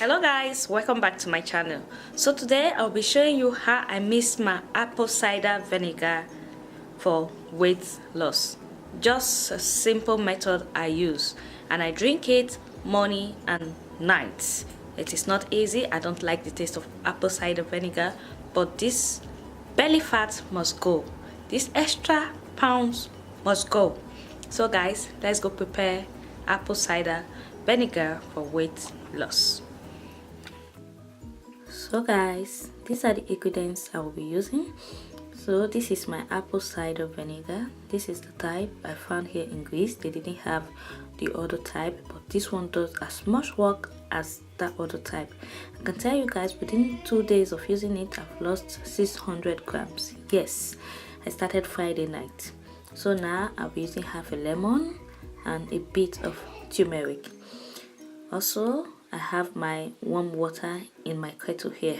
Hello guys, welcome back to my channel. So today I'll be showing you how I mix my apple cider vinegar for weight loss. Just a simple method I use, and I drink it morning and night. It is not easy. I don't like the taste of apple cider vinegar, but this belly fat must go. These extra pounds must go. So guys, let's go prepare apple cider vinegar for weight loss. So guys, these are the ingredients I will be using. So this is my apple cider vinegar. This is the type I found here in Greece. They didn't have the other type, but this one does as much work as that other type. I can tell you guys, within 2 days of using it, I've lost 600 grams. Yes, I started Friday night. So now I'll be using half a lemon and a bit of turmeric. Also, I have my warm water in my kettle here.